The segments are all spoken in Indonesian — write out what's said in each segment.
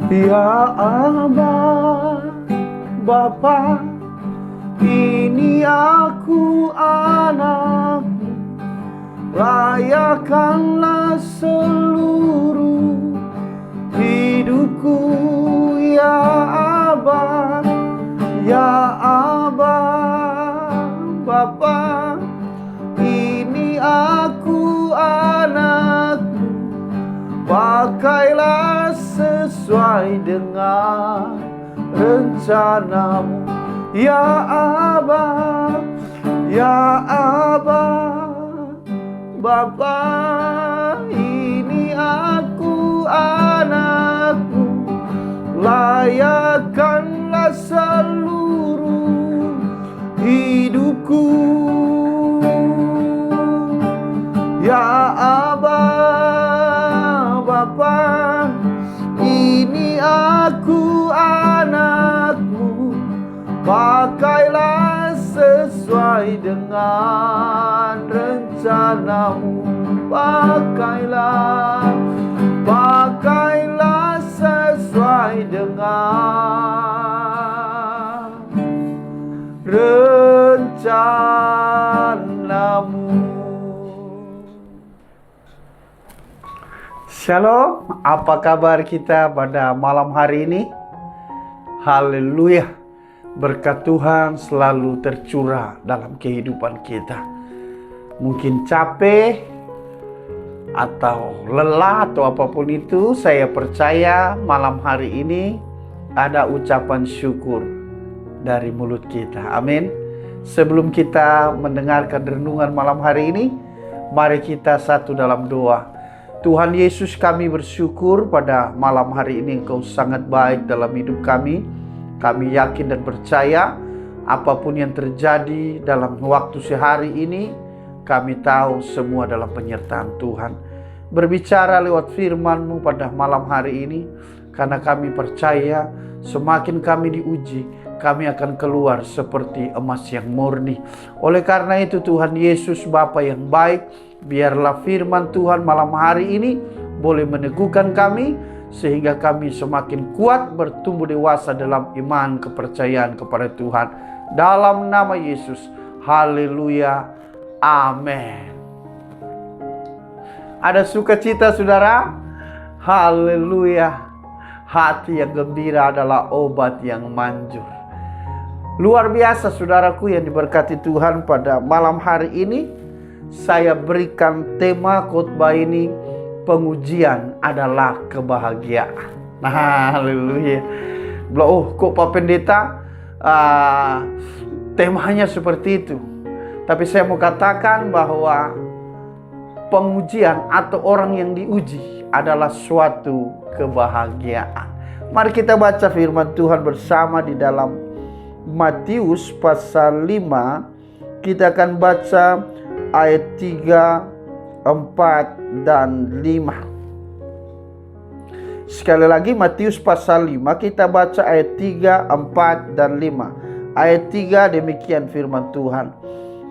Ya Aba, Bapa, ini aku anakmu, layakanlah seluruh hidupku. Ya Aba, ya Aba, Bapa, ini aku anakmu, pakailah sesuai dengan rencanamu. Ya Aba, ya Aba, Bapa, ini aku anakmu, layakanlah seluruh hidupku. Ya Aba, Bapa, ini aku anakmu, pakailah sesuai dengan rencanamu. Pakailah sesuai dengan rencanamu. Shalom, apa kabar kita pada malam hari ini? Haleluya, berkat Tuhan selalu tercurah dalam kehidupan kita. Mungkin capek atau lelah atau apapun itu, saya percaya malam hari ini ada ucapan syukur dari mulut kita. Amin. Sebelum kita mendengarkan renungan malam hari ini, mari kita satu dalam doa. Tuhan Yesus, kami bersyukur pada malam hari ini Engkau sangat baik dalam hidup kami. Kami yakin dan percaya apapun yang terjadi dalam waktu sehari ini, kami tahu semua dalam penyertaan Tuhan. Berbicara lewat firman-Mu pada malam hari ini, karena kami percaya semakin kami diuji, kami akan keluar seperti emas yang murni. Oleh karena itu Tuhan Yesus, Bapa yang baik, biarlah firman Tuhan malam hari ini boleh meneguhkan kami, sehingga kami semakin kuat bertumbuh dewasa dalam iman kepercayaan kepada Tuhan. Dalam nama Yesus, haleluya, amin. Ada sukacita saudara? Haleluya. Hati yang gembira adalah obat yang manjur. Luar biasa saudaraku yang diberkati Tuhan, pada malam hari ini saya berikan tema khotbah ini, pengujian adalah kebahagiaan. Nah, haleluya. Oh, kok Pak Pendeta temanya seperti itu? Tapi saya mau katakan bahwa pengujian atau orang yang diuji adalah suatu kebahagiaan. Mari kita baca firman Tuhan bersama di dalam Matius pasal 5. Kita akan baca ayat 3, 4, dan 5. Sekali lagi Matius pasal 5, kita baca ayat 3, 4, dan 5. Ayat 3 demikian firman Tuhan.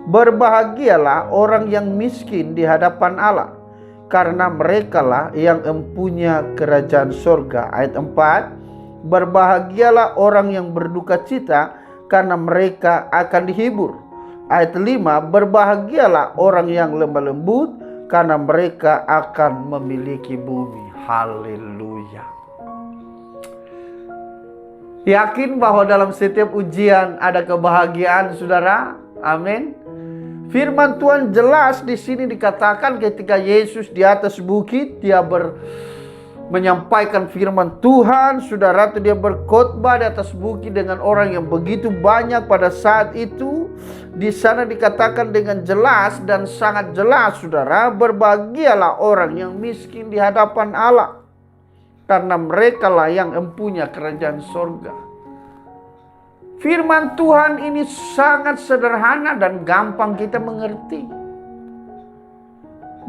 Berbahagialah orang yang miskin di hadapan Allah, karena merekalah yang empunya kerajaan sorga. Ayat 4. Berbahagialah orang yang berduka cita, karena mereka akan dihibur. Ayat 5. Berbahagialah orang yang lemah lembut, karena mereka akan memiliki bumi. Haleluya. Yakin bahwa dalam setiap ujian ada kebahagiaan saudara? Amin. Firman Tuhan jelas di sini dikatakan ketika Yesus di atas bukit, dia menyampaikan firman Tuhan, saudara, itu dia berkhotbah di atas bukit dengan orang yang begitu banyak pada saat itu. Di sana dikatakan dengan jelas dan sangat jelas, saudara, berbahagialah orang yang miskin di hadapan Allah, karena merekalah yang empunya kerajaan sorga. Firman Tuhan ini sangat sederhana dan gampang kita mengerti.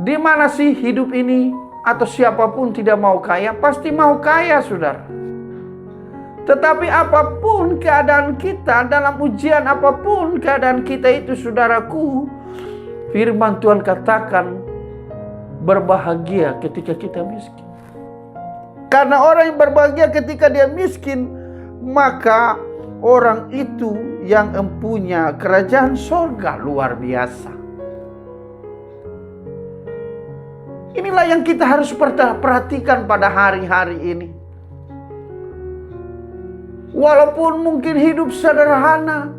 Di mana sih hidup ini? Atau siapapun tidak mau kaya? Pasti mau kaya, saudara. Tetapi apapun keadaan kita, dalam ujian apapun keadaan kita itu, saudaraku, firman Tuhan katakan berbahagia ketika kita miskin. Karena orang yang berbahagia ketika dia miskin, maka orang itu yang empunya kerajaan surga. Luar biasa. Inilah yang kita harus perhatikan pada hari-hari ini. Walaupun mungkin hidup sederhana,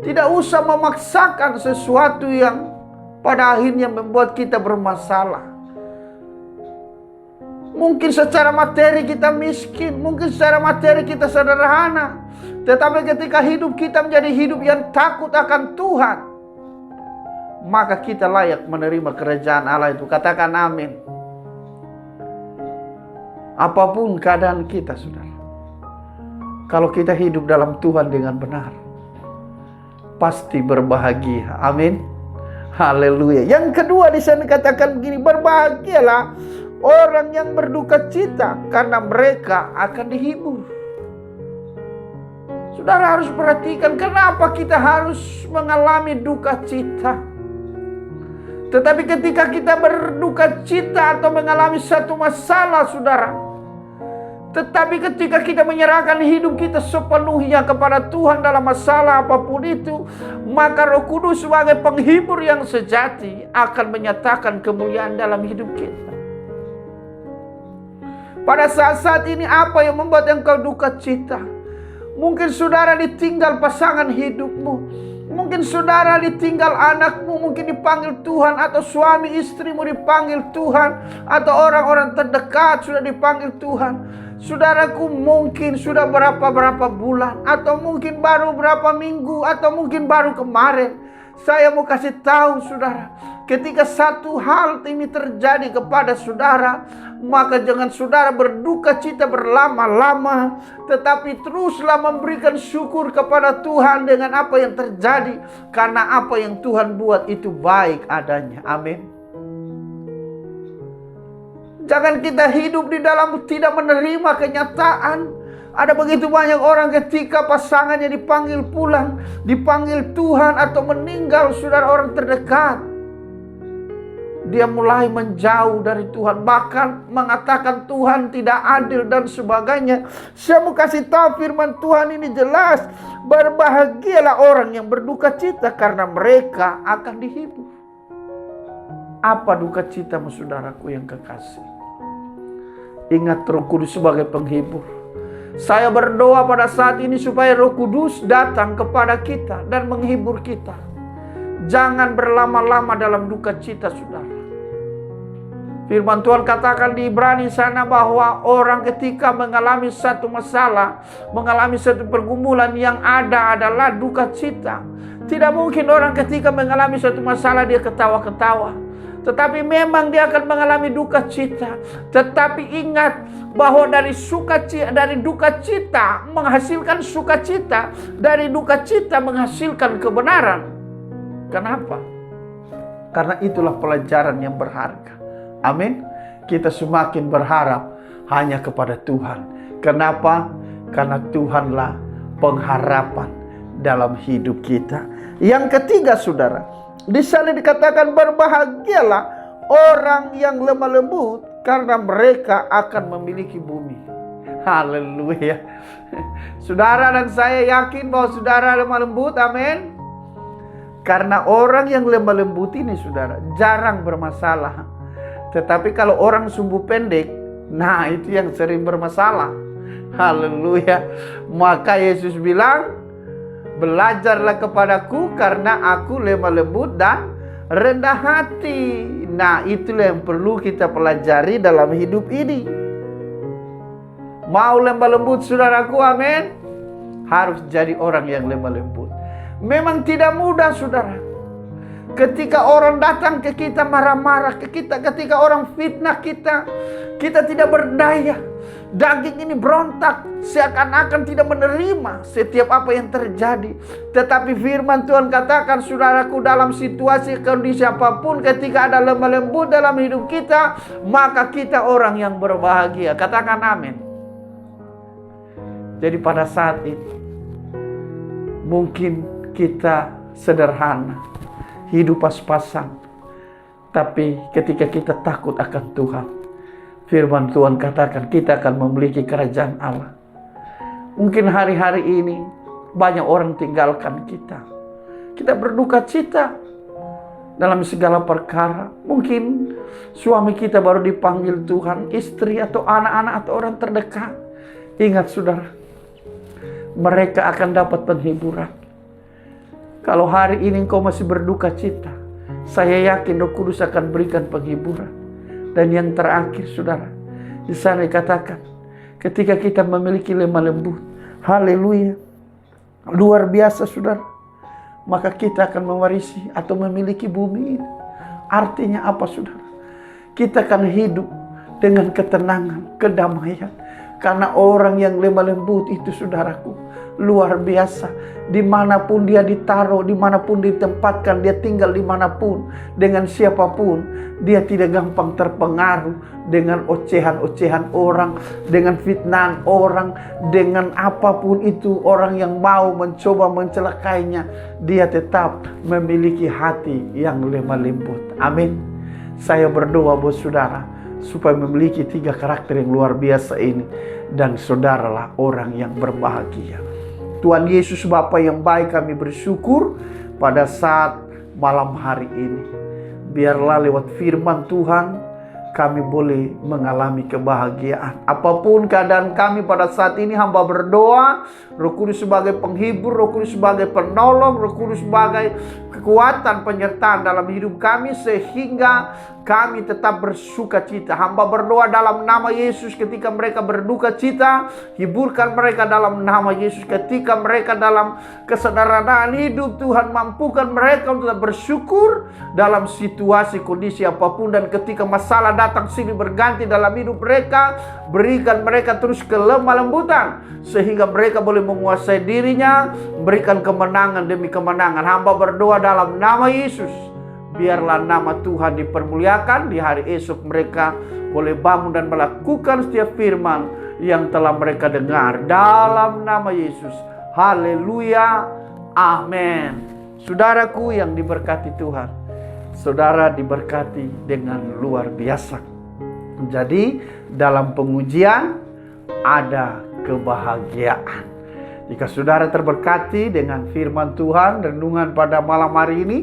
tidak usah memaksakan sesuatu yang pada akhirnya membuat kita bermasalah. Mungkin secara materi kita miskin, mungkin secara materi kita sederhana, tetapi ketika hidup kita menjadi hidup yang takut akan Tuhan, maka kita layak menerima kerajaan Allah itu. Katakan amin. Apapun keadaan kita, saudara, kalau kita hidup dalam Tuhan dengan benar, pasti berbahagia. Amin. Haleluya. Yang kedua di sana katakan begini, berbahagialah orang yang berduka cita, karena mereka akan dihibur. Saudara harus perhatikan kenapa kita harus mengalami duka cita. Tetapi ketika kita berduka cita atau mengalami satu masalah, saudara, tetapi ketika kita menyerahkan hidup kita sepenuhnya kepada Tuhan dalam masalah apapun itu, maka Roh Kudus sebagai penghibur yang sejati akan menyatakan kemuliaan dalam hidup kita. Pada saat-saat ini apa yang membuat engkau duka cita? Mungkin saudara ditinggal pasangan hidupmu. Mungkin saudara ditinggal anakmu, mungkin dipanggil Tuhan, atau suami istrimu dipanggil Tuhan, atau orang-orang terdekat sudah dipanggil Tuhan. Saudaraku mungkin sudah berapa bulan, atau mungkin baru berapa minggu, atau mungkin baru kemarin. Saya mau kasih tahu saudara, ketika satu hal ini terjadi kepada saudara, maka jangan saudara berduka cita berlama-lama, tetapi teruslah memberikan syukur kepada Tuhan dengan apa yang terjadi, karena apa yang Tuhan buat itu baik adanya. Amin. Jangan kita hidup di dalam tidak menerima kenyataan. Ada begitu banyak orang ketika pasangannya dipanggil pulang, dipanggil Tuhan, atau meninggal saudara orang terdekat, dia mulai menjauh dari Tuhan, bahkan mengatakan Tuhan tidak adil dan sebagainya. Saya mau kasih tahu firman Tuhan ini jelas, berbahagialah orang yang berduka cita, karena mereka akan dihibur. Apa duka citamu saudaraku yang kekasih? Ingat Roh Kudus sebagai penghibur. Saya berdoa pada saat ini supaya Roh Kudus datang kepada kita dan menghibur kita. Jangan berlama-lama dalam duka cita, saudara. Firman Tuhan katakan di Ibrani sana bahwa orang ketika mengalami satu masalah, mengalami satu pergumulan, yang ada adalah duka cita. Tidak mungkin orang ketika mengalami satu masalah dia ketawa-ketawa. Tetapi memang dia akan mengalami duka cita. Tetapi ingat bahwa dari duka cita menghasilkan sukacita, dari duka cita menghasilkan kebenaran. Kenapa? Karena itulah pelajaran yang berharga. Amin. Kita semakin berharap hanya kepada Tuhan. Kenapa? Karena Tuhanlah pengharapan dalam hidup kita. Yang ketiga saudara, di sana dikatakan berbahagialah orang yang lemah lembut, karena mereka akan memiliki bumi. Haleluya. Saudara dan saya yakin bahwa saudara lemah lembut, amin. Karena orang yang lemah lembut ini saudara jarang bermasalah. Tetapi kalau orang sumbu pendek, nah itu yang sering bermasalah. Haleluya. Maka Yesus bilang, belajarlah kepadaku karena aku lemah lembut dan rendah hati. Nah itulah yang perlu kita pelajari dalam hidup ini. Mau lemah lembut saudaraku, amin. Harus jadi orang yang lemah lembut. Memang tidak mudah saudara. Ketika orang datang ke kita marah-marah ke kita, ketika orang fitnah kita, kita tidak berdaya. Daging ini berontak, seakan-akan tidak menerima setiap apa yang terjadi. Tetapi firman Tuhan katakan saudaraku, dalam situasi kondisi apapun, ketika ada lemah lembut dalam hidup kita, maka kita orang yang berbahagia. Katakan amin. Jadi pada saat itu mungkin kita sederhana, hidup pas-pasan, tapi ketika kita takut akan Tuhan, Firman Tuhan katakan kita akan memiliki kerajaan Allah. Mungkin hari-hari ini banyak orang tinggalkan kita. Kita berduka cita dalam segala perkara. Mungkin suami kita baru dipanggil Tuhan, istri atau anak-anak atau orang terdekat. Ingat saudara, mereka akan dapat penghiburan. Kalau hari ini engkau masih berduka cita, saya yakin Roh Kudus akan berikan penghiburan. Dan yang terakhir saudara, di sana dikatakan, ketika kita memiliki lemah lembut, haleluya, luar biasa saudara, maka kita akan mewarisi atau memiliki bumi ini. Artinya apa saudara? Kita akan hidup dengan ketenangan, kedamaian. Karena orang yang lemah lembut itu saudaraku, luar biasa. Dimanapun dia ditaruh, dimanapun ditempatkan, dia tinggal dimanapun, dengan siapapun, dia tidak gampang terpengaruh dengan ocehan-ocehan orang, dengan fitnah orang, dengan apapun itu orang yang mau mencoba mencelakainya. Dia tetap memiliki hati yang lemah lembut. Amin. Saya berdoa buat saudara supaya memiliki 3 karakter yang luar biasa ini, dan saudaralah orang yang berbahagia. Tuhan Yesus Bapa yang baik, kami bersyukur pada saat malam hari ini. Biarlah lewat firman Tuhan kami boleh mengalami kebahagiaan. Apapun keadaan kami pada saat ini, hamba berdoa, Roh Kudus sebagai penghibur, Roh Kudus sebagai penolong, Roh Kudus sebagai kekuatan penyertaan dalam hidup kami, sehingga kami tetap bersuka cita. Hamba berdoa dalam nama Yesus, ketika mereka berduka cita, hiburkan mereka dalam nama Yesus. Ketika mereka dalam kesederhanaan hidup, Tuhan mampukan mereka untuk tetap bersyukur dalam situasi kondisi apapun. Dan ketika masalah datang silih berganti dalam hidup mereka, berikan mereka terus kelemah lembutan, sehingga mereka boleh menguasai dirinya, berikan kemenangan demi kemenangan. Hamba berdoa dalam nama Yesus, biarlah nama Tuhan dipermuliakan. Di hari esok mereka boleh bangun dan melakukan setiap firman yang telah mereka dengar. Dalam nama Yesus. Haleluya. Amin. Saudaraku yang diberkati Tuhan, saudara diberkati dengan luar biasa. Jadi dalam pengujian ada kebahagiaan. Jika saudara terberkati dengan firman Tuhan, renungan pada malam hari ini,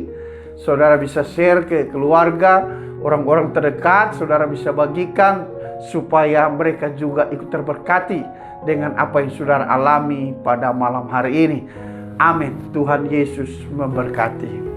saudara bisa share ke keluarga, orang-orang terdekat, saudara bisa bagikan supaya mereka juga ikut terberkati dengan apa yang saudara alami pada malam hari ini. Amin. Tuhan Yesus memberkati.